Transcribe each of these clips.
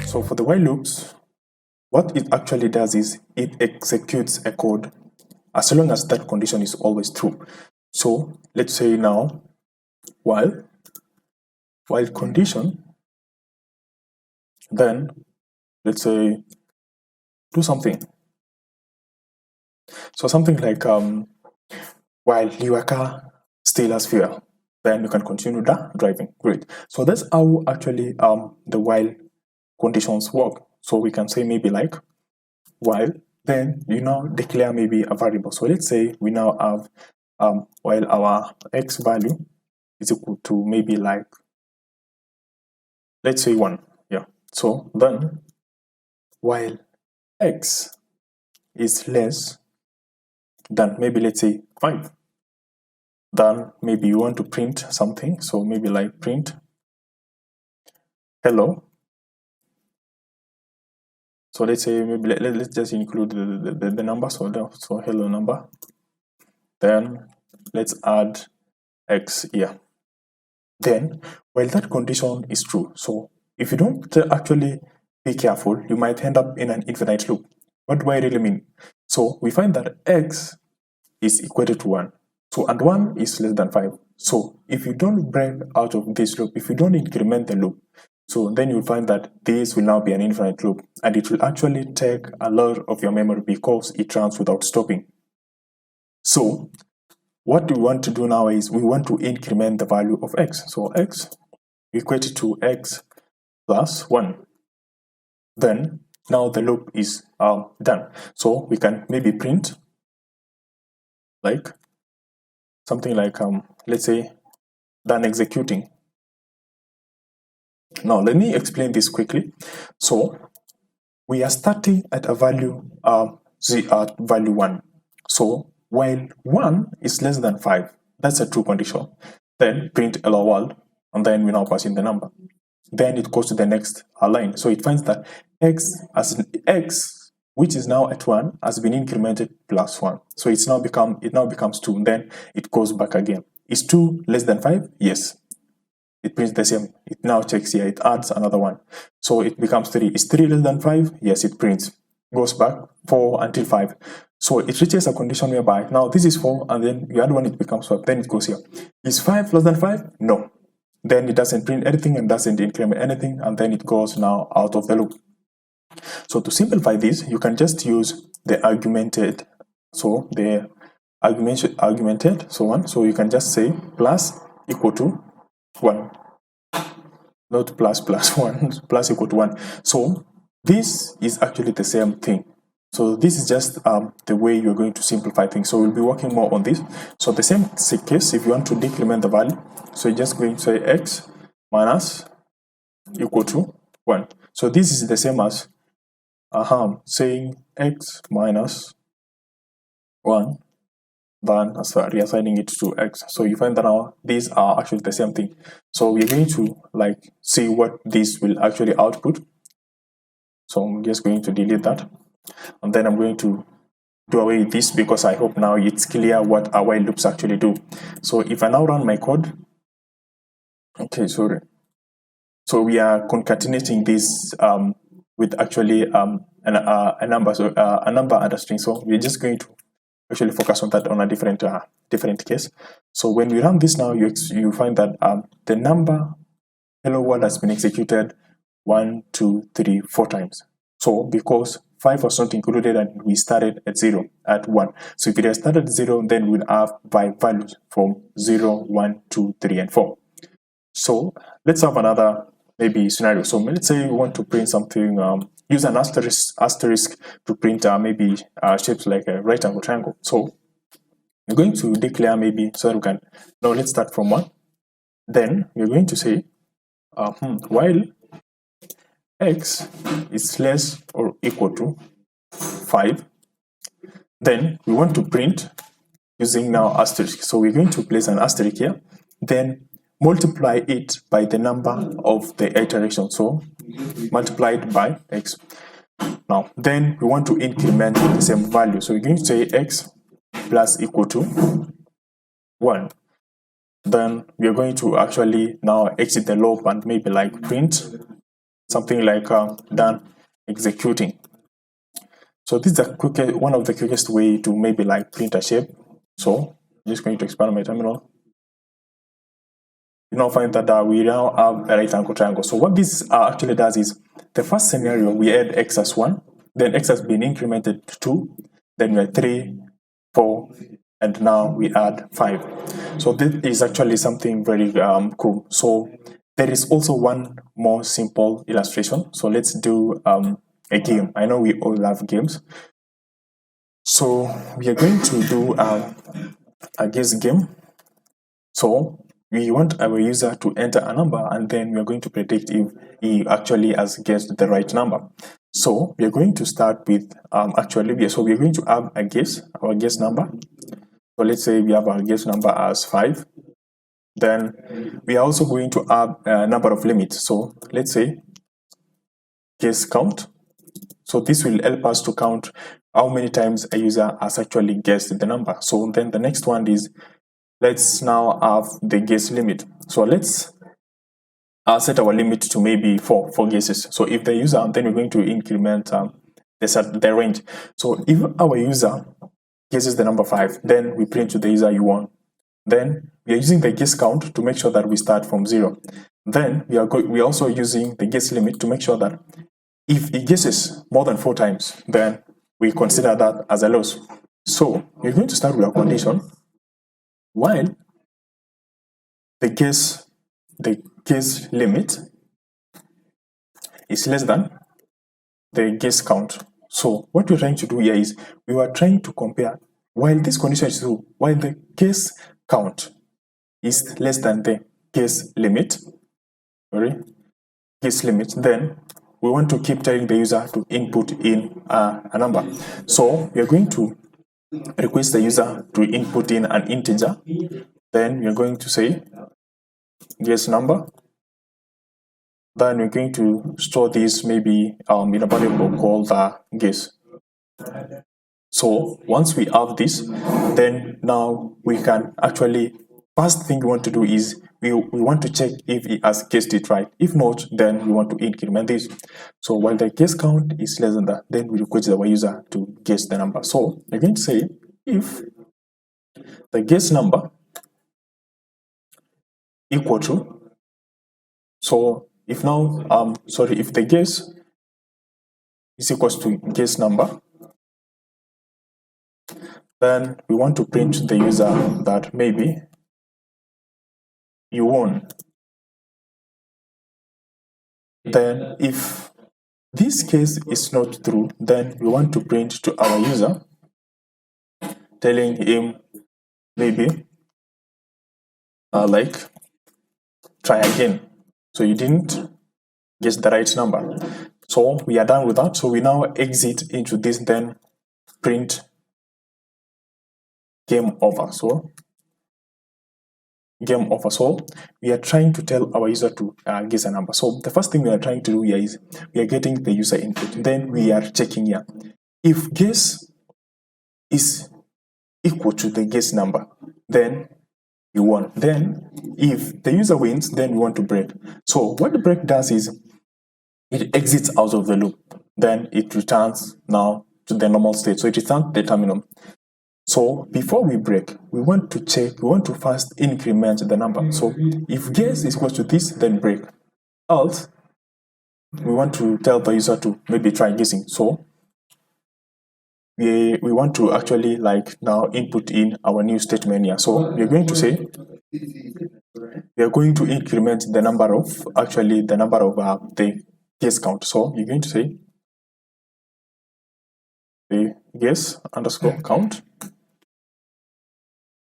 So for the while loops, what it actually does is it executes a code as long as that condition is always true. So let's say now while condition, then let's say do something. So something like while your car still has fuel, then you can continue driving. Great. So that's how actually the while conditions work. So we can say maybe like while, then you now declare maybe a variable. So let's say we now have while our x value is equal to maybe like, let's say 1. Yeah. So then while x is less than maybe let's say 5, then maybe you want to print something. So maybe like print hello. So let's say maybe let's just include the number. So hello number. Then let's add x here. Then while that condition is true, so if you don't actually be careful, you might end up in an infinite loop. What do I really mean? So we find that x is equated to 1. So and 1 is less than 5. So if you don't break out of this loop, if you don't increment the loop, so then you'll find that this will now be an infinite loop, and it will actually take a lot of your memory because it runs without stopping. So what we want to do now is we want to increment the value of x. So x equated to x plus 1. Then now the loop is done. So we can maybe print like something like let's say done executing. Now let me explain this quickly. So we are starting at a value value 1. So while 1 is less than 5, that's a true condition. Then print hello world, and then we now pass in the number. Then it goes to the next line. So it finds that x, which is now at 1, has been incremented plus 1. So it now becomes 2. Then it goes back again. Is 2 less than 5? Yes. It prints the same. It now checks here. It adds another 1. So it becomes 3. Is 3 less than 5? Yes, it prints. Goes back 4 until 5. So it reaches a condition whereby now this is 4, and then you add 1, it becomes 5. Then it goes here. Is 5 less than 5? No. Then it doesn't print anything and doesn't increment anything, and then it goes now out of the loop. So to simplify this, you can just use the argumented. So the argumented, so on. So you can just say plus equal to 1, not plus 1, plus equal to 1. So this is actually the same thing. So this is just the way you're going to simplify things. So we'll be working more on this. So the same case, if you want to decrement the value, so you're just going to say x minus equal to 1. So this is the same as saying x minus 1, then reassigning it to x. So you find that now these are actually the same thing. So we're going to like see what this will actually output. So I'm just going to delete that, and then I'm going to do away with this because I hope now it's clear what our while loops actually do. So if I now run my code, okay, sorry. So we are concatenating this with actually a number, so a number and a string. So we're just going to actually focus on that on a different case. So when we run this now, you find that the number hello world has been executed 1, 2, 3, 4 times. So because 5 was not included and we started at 0 at 1. So if it had started at 0, then we'll have 5 values from 0, 1, 2, 3, and 4. So let's have another maybe scenario. So let's say we want to print something, use an asterisk to print maybe shapes like a right angle triangle. So we're going to declare maybe, so that we can, now let's start from 1. Then we're going to say while x is less or equal to 5, then we want to print using now asterisk. So we're going to place an asterisk here, then multiply it by the number of the iteration. So multiply it by x. Now then we want to increment the same value. So we're going to say x plus equal to 1. Then we are going to actually now exit the loop and maybe like print something like done executing. So this is one of the quickest way to maybe like print a shape. So I'm just going to expand my terminal. You now find that we now have a right angle triangle. So what this actually does is, the first scenario we add x as 1, then x has been incremented to 2, then we had 3, 4, and now we add 5. So this is actually something very cool. So there is also one more simple illustration. So let's do a game. I know we all love games. So we are going to do a guess game. So we want our user to enter a number, and then we are going to predict if he actually has guessed the right number. So we are going to start with so we are going to have a guess, our guess number. So let's say we have our guess number as 5. Then we are also going to have a number of limits. So let's say guess count. So this will help us to count how many times a user has actually guessed the number. So then the next one is, let's now have the guess limit. So let's set our limit to maybe 4 guesses. So if the user, then we're going to increment the range. So if our user guesses the number 5, then we print to the user you won. Then we are using the guess count to make sure that we start from 0. Then we are also using the guess limit to make sure that if he guesses more than 4 times, then we consider that as a loss. So we're going to start with a condition while the guess limit is less than the guess count. So what we're trying to do here is, we are trying to compare, while this condition is true, while the guess count is less than the guess limit, then we want to keep telling the user to input in a number. So we are going to request the user to input in an integer. Then we are going to say guess number. Then we're going to store this maybe in a variable called guess. So once we have this, then now we can actually, first thing we want to do is we want to check if he has guessed it right. If not, then we want to increment this. So while the guess count is less than that, then we request our user to guess the number. So we're going to say if the guess number equal to, so if now if the guess is equals to guess number, then we want to print to the user that maybe you won. Then if this case is not true, then we want to print to our user telling him maybe like try again. So you didn't guess the right number. So we are done with that. So we now exit into this, then print game over. So game over. So we are trying to tell our user to guess a number. So the first thing we are trying to do here is we are getting the user input. Then we are checking here. If guess is equal to the guess number, then you won. Then if the user wins, then we want to break. So what the break does is it exits out of the loop. Then it returns now to the normal state. So it returns the terminal. So before we break, we want to first increment the number. So if guess is equal to this, then break. Else, we want to tell the user to maybe try guessing. So we want to actually like now input in our new statement here. So we're going to say we are going to increment the number of the guess count. So you're going to say the guess underscore count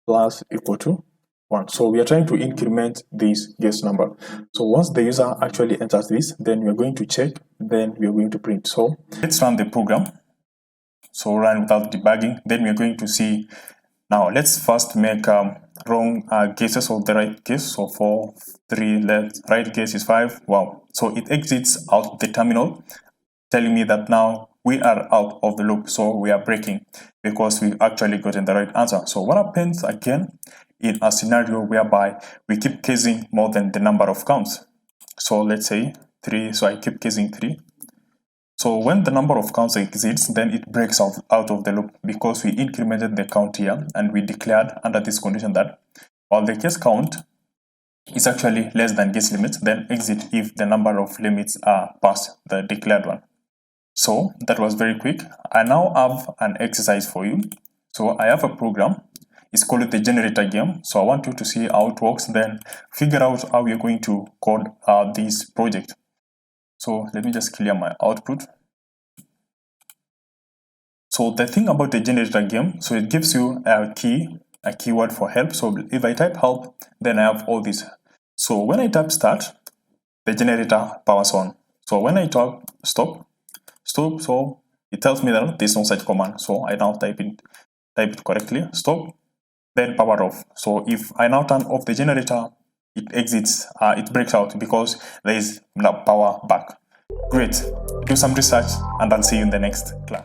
plus equal to 1. So we are trying to increment this guess number. So once the user actually enters this, then we are going to check, then we are going to print. So let's run the program. So run without debugging. Then we are going to see, now let's first make wrong guesses of the right guess. So 4, 3, left, right guess is 5. Wow. So it exits out the terminal, telling me that now we are out of the loop. So we are breaking because we've actually gotten the right answer. So what happens again in a scenario whereby we keep guessing more than the number of counts? So let's say 3, so I keep casing 3. So when the number of counts exceeds, then it breaks out of the loop because we incremented the count here and we declared under this condition that while the case count is actually less than guess limits, then exit if the number of limits are past the declared one. So that was very quick. I now have an exercise for you. So I have a program. It's called the generator game. So I want you to see how it works, then figure out how you're going to code this project. So let me just clear my output. So the thing about the generator game, so it gives you a keyword for help. So if I type help, then I have all this. So when I type start, the generator powers on. So when I type stop, so it tells me that there's no such command. So I now type it correctly, stop, then power off. So if I now turn off the generator, it exits, it breaks out because there is no power back. Great. Do some research and I'll see you in the next class.